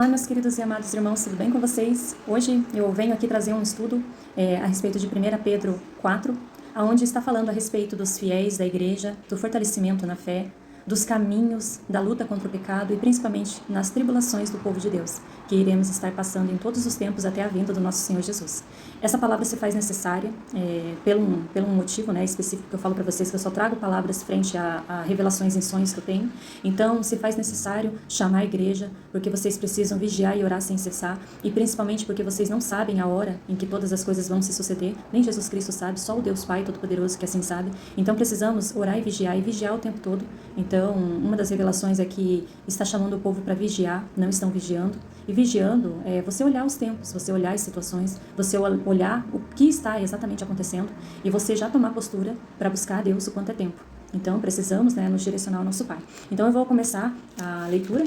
Olá, meus queridos e amados irmãos, tudo bem com vocês? Hoje eu venho aqui trazer um estudo a respeito de 1 Pedro 4, onde está falando a respeito dos fiéis da igreja, do fortalecimento na fé, dos caminhos da luta contra o pecado e principalmente nas tribulações do povo de Deus, que iremos estar passando em todos os tempos até a vinda do nosso Senhor Jesus. Essa palavra se faz necessária pelo um motivo específico que eu falo para vocês, que eu só trago palavras frente a revelações em sonhos que eu tenho. Então, se faz necessário chamar a igreja, porque vocês precisam vigiar e orar sem cessar, e principalmente porque vocês não sabem a hora em que todas as coisas vão se suceder, nem Jesus Cristo sabe, só o Deus Pai Todo-Poderoso que assim sabe. Então, precisamos orar e vigiar o tempo todo. Então, uma das revelações é que está chamando o povo para vigiar, não estão vigiando. E vigiando é você olhar os tempos, você olhar as situações, você olhar o que está exatamente acontecendo e você já tomar postura para buscar a Deus o quanto é tempo. Então, precisamos nos direcionar ao nosso Pai. Então, eu vou começar a leitura.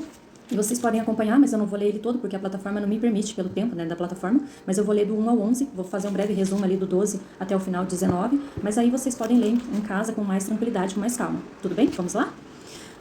E vocês podem acompanhar, mas eu não vou ler ele todo, porque a plataforma não me permite, pelo tempo da plataforma. Mas eu vou ler do 1 ao 11, vou fazer um breve resumo ali do 12 até o final, 19. Mas aí vocês podem ler em casa com mais tranquilidade, com mais calma. Tudo bem? Vamos lá?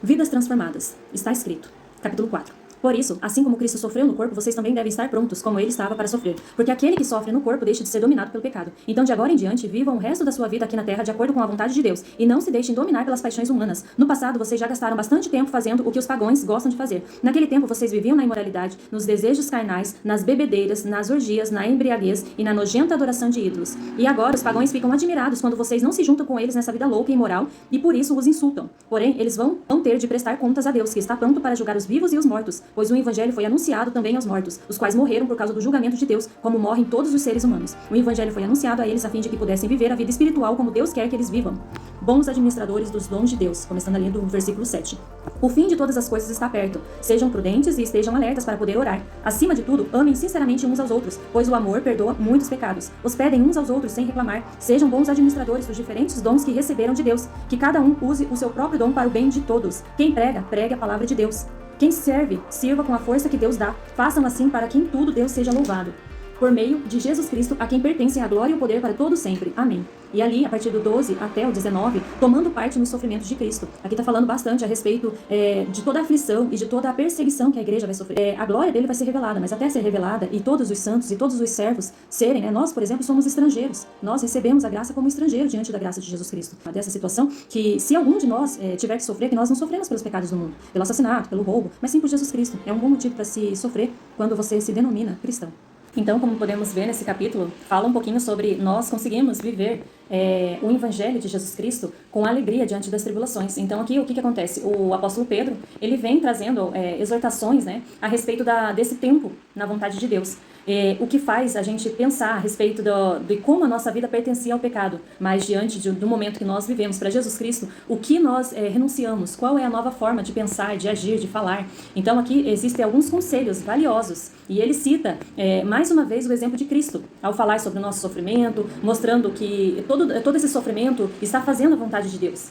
Vidas transformadas. Está escrito. Capítulo 4. Por isso, assim como Cristo sofreu no corpo, vocês também devem estar prontos, como ele estava para sofrer. Porque aquele que sofre no corpo deixa de ser dominado pelo pecado. Então, de agora em diante, vivam o resto da sua vida aqui na terra de acordo com a vontade de Deus. E não se deixem dominar pelas paixões humanas. No passado, vocês já gastaram bastante tempo fazendo o que os pagãos gostam de fazer. Naquele tempo, vocês viviam na imoralidade, nos desejos carnais, nas bebedeiras, nas orgias, na embriaguez e na nojenta adoração de ídolos. E agora, os pagãos ficam admirados quando vocês não se juntam com eles nessa vida louca e imoral, e por isso os insultam. Porém, eles vão ter de prestar contas a Deus, que está pronto para julgar os vivos e os mortos, pois o evangelho foi anunciado também aos mortos, os quais morreram por causa do julgamento de Deus, como morrem todos os seres humanos. O evangelho foi anunciado a eles a fim de que pudessem viver a vida espiritual como Deus quer que eles vivam. Bons administradores dos dons de Deus, começando ali do versículo 7. O fim de todas as coisas está perto. Sejam prudentes e estejam alertas para poder orar. Acima de tudo, amem sinceramente uns aos outros, pois o amor perdoa muitos pecados. Hospedem uns aos outros sem reclamar. Sejam bons administradores dos diferentes dons que receberam de Deus. Que cada um use o seu próprio dom para o bem de todos. Quem prega, pregue a palavra de Deus. Quem serve, sirva com a força que Deus dá. Façam assim para que em tudo Deus seja louvado. Por meio de Jesus Cristo, a quem pertencem a glória e o poder para todo sempre. Amém. E ali, a partir do 12 até o 19, tomando parte nos sofrimentos de Cristo. Aqui está falando bastante a respeito de toda a aflição e de toda a perseguição que a igreja vai sofrer. A glória dele vai ser revelada, mas até ser revelada, e todos os santos e todos os servos serem, nós, por exemplo, somos estrangeiros. Nós recebemos a graça como estrangeiro diante da graça de Jesus Cristo. Dessa situação que, se algum de nós tiver que sofrer, que nós não sofremos pelos pecados do mundo, pelo assassinato, pelo roubo, mas sim por Jesus Cristo. É um bom motivo para se sofrer quando você se denomina cristão. Então, como podemos ver nesse capítulo, fala um pouquinho sobre nós conseguimos viver o evangelho de Jesus Cristo com alegria diante das tribulações. Então, aqui o que acontece? O apóstolo Pedro, ele vem trazendo exortações a respeito desse tempo na vontade de Deus. O que faz a gente pensar a respeito de como a nossa vida pertencia ao pecado, mas diante do momento que nós vivemos para Jesus Cristo, o que nós renunciamos, qual é a nova forma de pensar, de agir, de falar. Então aqui existem alguns conselhos valiosos, e ele cita mais uma vez o exemplo de Cristo, ao falar sobre o nosso sofrimento, mostrando que todo esse sofrimento está fazendo a vontade de Deus,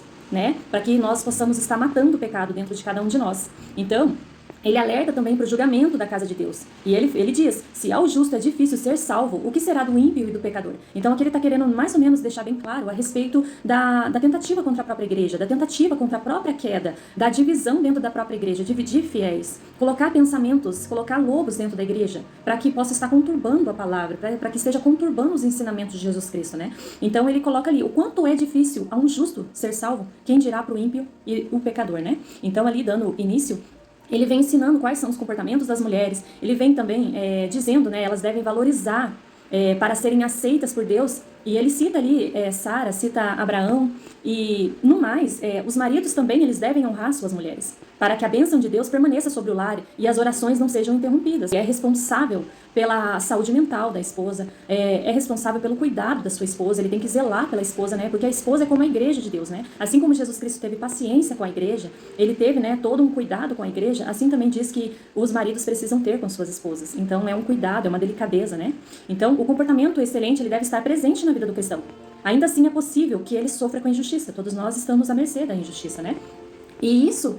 para que nós possamos estar matando o pecado dentro de cada um de nós. Então, ele alerta também para o julgamento da casa de Deus. E ele diz, se ao justo é difícil ser salvo, o que será do ímpio e do pecador? Então aqui ele está querendo mais ou menos deixar bem claro a respeito da tentativa contra a própria igreja, da tentativa contra a própria queda, da divisão dentro da própria igreja, dividir fiéis, colocar pensamentos, colocar lobos dentro da igreja, para que possa estar conturbando a palavra, para que esteja conturbando os ensinamentos de Jesus Cristo, Então ele coloca ali, o quanto é difícil a um justo ser salvo, quem dirá para o ímpio e o pecador, Então ali dando início, ele vem ensinando quais são os comportamentos das mulheres. Ele vem também dizendo, elas devem valorizar para serem aceitas por Deus. E ele cita ali Sara, cita Abraão. E, no mais, os maridos também eles devem honrar suas mulheres, para que a bênção de Deus permaneça sobre o lar e as orações não sejam interrompidas. É responsável pela saúde mental da esposa, é responsável pelo cuidado da sua esposa, ele tem que zelar pela esposa, porque a esposa é como a igreja de Deus, Assim como Jesus Cristo teve paciência com a igreja, ele teve, todo um cuidado com a igreja, assim também diz que os maridos precisam ter com suas esposas. Então é um cuidado, é uma delicadeza, Então o comportamento excelente, ele deve estar presente na vida do cristão. Ainda assim é possível que ele sofra com a injustiça, todos nós estamos à mercê da injustiça, E isso,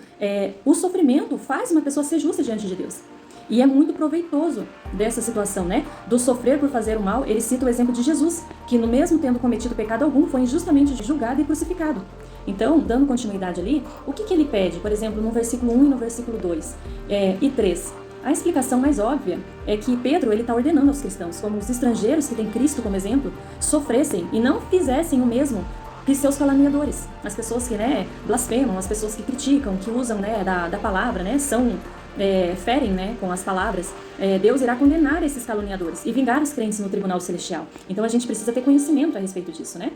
o sofrimento faz uma pessoa ser justa diante de Deus. E é muito proveitoso dessa situação, do sofrer por fazer o mal. Ele cita o exemplo de Jesus, que no mesmo tendo cometido pecado algum, foi injustamente julgado e crucificado. Então, dando continuidade ali, o que ele pede? Por exemplo, no versículo 1 e no versículo 2 e 3. A explicação mais óbvia é que Pedro está ordenando aos cristãos, como os estrangeiros que têm Cristo como exemplo, sofressem e não fizessem o mesmo que seus caluniadores, as pessoas que blasfemam, as pessoas que criticam, que usam da palavra, ferem com as palavras. Deus irá condenar esses caluniadores e vingar os crentes no tribunal celestial. Então a gente precisa ter conhecimento a respeito disso, né?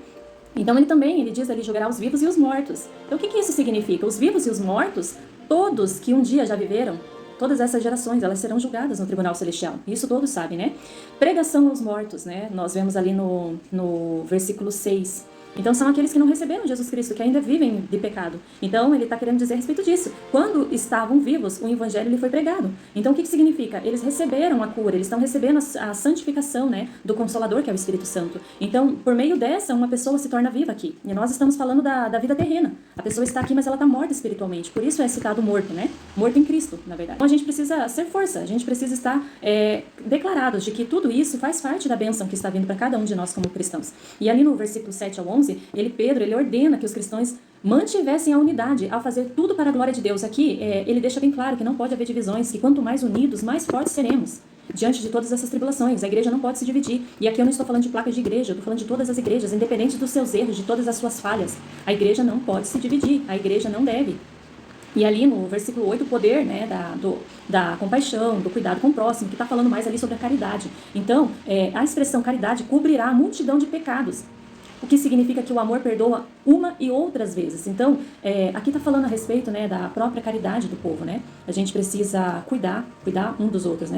Então ele diz ali, julgará os vivos e os mortos. Então o que isso significa? Os vivos e os mortos, todos que um dia já viveram, todas essas gerações, elas serão julgadas no tribunal celestial. Isso todos sabem, né? Pregação aos mortos, né? Nós vemos ali no versículo 6. Então são aqueles que não receberam Jesus Cristo, que ainda vivem de pecado. Então ele está querendo dizer a respeito disso. Quando estavam vivos, o evangelho lhe foi pregado. Então o que significa? Eles receberam a cura, eles estão recebendo a santificação, do Consolador, que é o Espírito Santo. Então, por meio dessa, uma pessoa se torna viva aqui. E nós estamos falando da vida terrena. A pessoa está aqui, mas ela está morta espiritualmente. Por isso é citado morto, Morto em Cristo, na verdade. Então a gente precisa ser força, a gente precisa estar declarados de que tudo isso faz parte da bênção que está vindo para cada um de nós como cristãos. E ali no versículo 7 ao 11, Pedro ordena que os cristãos mantivessem a unidade ao fazer tudo para a glória de Deus. Aqui ele deixa bem claro que não pode haver divisões, que quanto mais unidos, mais fortes seremos diante de todas essas tribulações. A igreja não pode se dividir. E aqui eu não estou falando de placas de igreja, eu estou falando de todas as igrejas, independente dos seus erros, de todas as suas falhas. A igreja não pode se dividir, a igreja não deve. E ali no versículo 8, o poder da compaixão, do cuidado com o próximo, que está falando mais ali sobre a caridade. Então, a expressão caridade cobrirá a multidão de pecados. O que significa que o amor perdoa uma e outras vezes. Então, aqui está falando a respeito da própria caridade do povo, A gente precisa cuidar um dos outros,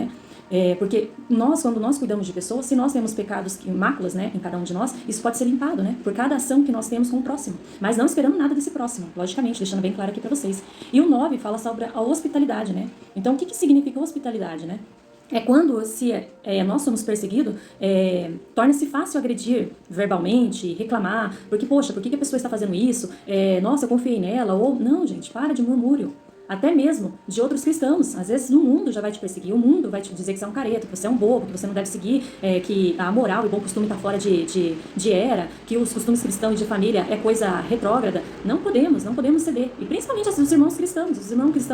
porque quando nós cuidamos de pessoas, se nós temos pecados e máculas, em cada um de nós, isso pode ser limpado, por cada ação que nós temos com o próximo. Mas não esperando nada desse próximo, logicamente, deixando bem claro aqui para vocês. E o 9 fala sobre a hospitalidade, Então, o que significa hospitalidade, É quando, se nós somos perseguidos, torna-se fácil agredir verbalmente, reclamar, porque, poxa, por que a pessoa está fazendo isso? Nossa, eu confiei nela. Ou, não, gente, para de murmúrio. Até mesmo de outros cristãos. Às vezes o mundo já vai te perseguir, o mundo vai te dizer que você é um careta, que você é um bobo, que você não deve seguir, que a moral e o bom costume está fora de era, que os costumes cristãos e de família é coisa retrógrada. Não podemos ceder. E principalmente os irmãos cristãos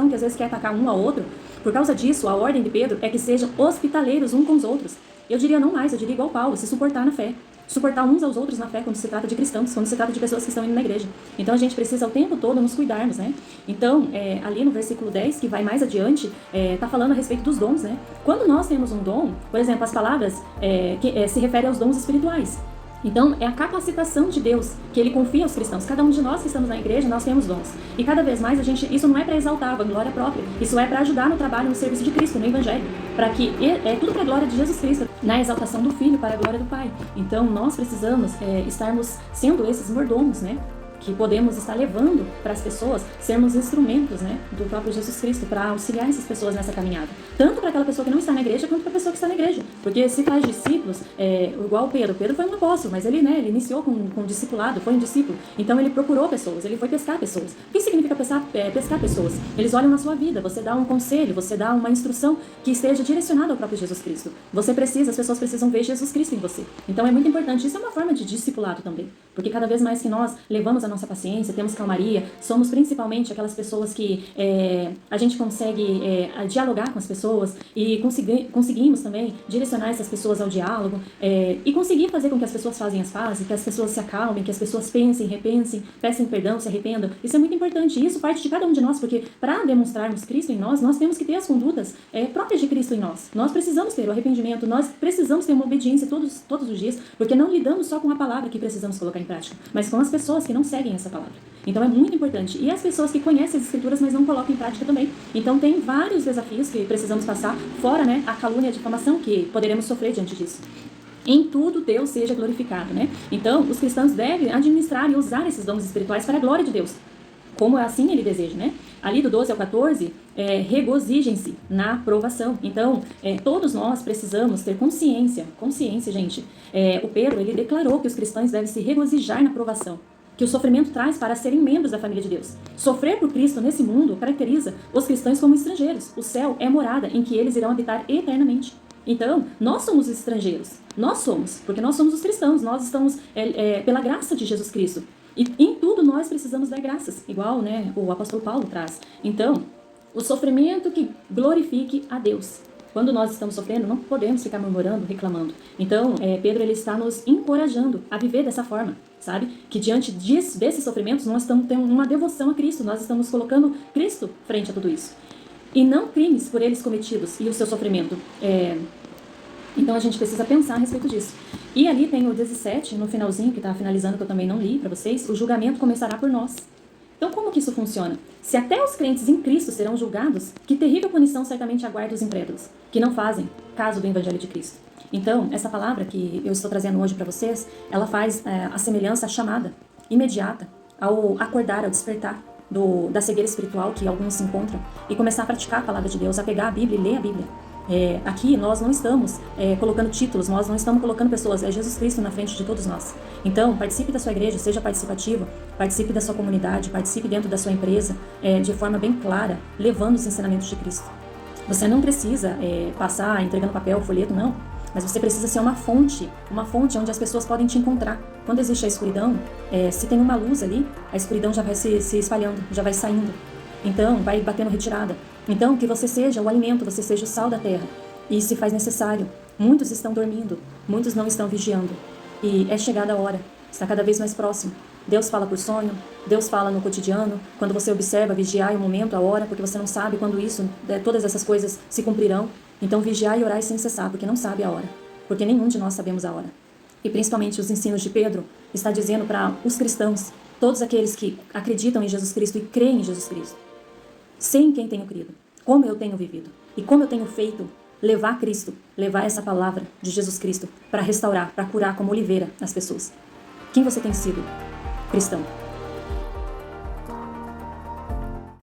que às vezes querem atacar um ao outro. Por causa disso, a ordem de Pedro é que sejam hospitaleiros uns com os outros. Eu diria não mais, eu diria igual Paulo, se suportar na fé. Suportar uns aos outros na fé quando se trata de cristãos, quando se trata de pessoas que estão indo na igreja. Então a gente precisa o tempo todo nos cuidarmos, Então, ali no versículo 10, que vai mais adiante, tá falando a respeito dos dons, Quando nós temos um dom, por exemplo, as palavras que se referem aos dons espirituais. Então, é a capacitação de Deus que Ele confia aos cristãos. Cada um de nós que estamos na igreja, nós temos dons. E cada vez mais, isso não é para exaltar a vanglória própria. Isso é para ajudar no trabalho, no serviço de Cristo, no Evangelho. Para que tudo para a glória de Jesus Cristo, na exaltação do Filho, para a glória do Pai. Então, nós precisamos estarmos sendo esses mordomos, que podemos estar levando para as pessoas, sermos instrumentos, do próprio Jesus Cristo, para auxiliar essas pessoas nessa caminhada. Tanto para aquela pessoa que não está na igreja, quanto para a pessoa que está na igreja. Porque se faz discípulos, igual Pedro foi um apóstolo, mas ele iniciou com discipulado, foi um discípulo. Então ele procurou pessoas, ele foi pescar pessoas. O que significa pescar pessoas? Eles olham na sua vida, você dá um conselho, você dá uma instrução que esteja direcionada ao próprio Jesus Cristo. As pessoas precisam ver Jesus Cristo em você. Então é muito importante, isso é uma forma de discipulado também. Porque cada vez mais que nós levamos a nossa paciência, temos calmaria, somos principalmente aquelas pessoas que a gente consegue dialogar com as pessoas e conseguimos também direcionar essas pessoas ao diálogo e conseguir fazer com que as pessoas façam as pazes, que as pessoas se acalmem, que as pessoas pensem, repensem, peçam perdão, se arrependam. Isso é muito importante e isso parte de cada um de nós, porque para demonstrarmos Cristo em nós temos que ter as condutas próprias de Cristo em nós. Nós precisamos ter o arrependimento, nós precisamos ter uma obediência todos os dias, porque não lidamos só com a palavra que precisamos colocar em prática, mas com as pessoas que não seguem essa palavra. Então é muito importante. E as pessoas que conhecem as escrituras, mas não colocam em prática também. Então tem vários desafios que precisamos passar, fora a calúnia e a difamação que poderemos sofrer diante disso. Em tudo Deus seja glorificado, Então os cristãos devem administrar e usar esses dons espirituais para a glória de Deus, como assim Ele deseja, Ali do 12 ao 14, regozijem-se na provação. Então, todos nós precisamos ter consciência, gente. O Pedro, ele declarou que os cristãos devem se regozijar na provação, que o sofrimento traz para serem membros da família de Deus. Sofrer por Cristo nesse mundo caracteriza os cristãos como estrangeiros. O céu é a morada em que eles irão habitar eternamente. Então, nós somos estrangeiros. Porque nós somos os cristãos. Nós estamos pela graça de Jesus Cristo. E em tudo nós precisamos dar graças, igual o apóstolo Paulo traz. Então, o sofrimento que glorifique a Deus. Quando nós estamos sofrendo, não podemos ficar murmurando, reclamando. Então, Pedro ele está nos encorajando a viver dessa forma, sabe? Que diante desses sofrimentos, nós estamos tendo uma devoção a Cristo, nós estamos colocando Cristo frente a tudo isso. E não crimes por eles cometidos e o seu sofrimento. Então, a gente precisa pensar a respeito disso. E ali tem o 17, no finalzinho, que está finalizando, que eu também não li para vocês, o julgamento começará por nós. Então, como que isso funciona? Se até os crentes em Cristo serão julgados, que terrível punição certamente aguarda os incrédulos, que não fazem caso do Evangelho de Cristo. Então, essa palavra que eu estou trazendo hoje para vocês, ela faz a semelhança, a chamada imediata, ao acordar, ao despertar da cegueira espiritual que alguns se encontram, e começar a praticar a palavra de Deus, a pegar a Bíblia e ler a Bíblia. Aqui nós não estamos colocando títulos, nós não estamos colocando pessoas, é Jesus Cristo na frente de todos nós. Então, participe da sua igreja, seja participativo, participe da sua comunidade, participe dentro da sua empresa, de forma bem clara, levando os ensinamentos de Cristo. Você não precisa passar entregando papel, folheto, não, mas você precisa ser uma fonte onde as pessoas podem te encontrar. Quando existe a escuridão, se tem uma luz ali, a escuridão já vai se espalhando, já vai saindo. Então, vai batendo retirada. Então, que você seja o alimento, você seja o sal da terra. E se faz necessário. Muitos estão dormindo, muitos não estão vigiando. E é chegada a hora, está cada vez mais próximo. Deus fala por sonho, Deus fala no cotidiano, quando você observa, vigiar o momento, a hora, porque você não sabe quando todas essas coisas se cumprirão. Então, vigiar e orar sem cessar, porque não sabe a hora. Porque nenhum de nós sabemos a hora. E principalmente os ensinos de Pedro, está dizendo para os cristãos, todos aqueles que acreditam em Jesus Cristo e creem em Jesus Cristo. Sei em quem tenho crido, como eu tenho vivido e como eu tenho feito levar Cristo, levar essa palavra de Jesus Cristo para restaurar, para curar como oliveira as pessoas. Quem você tem sido? Cristão.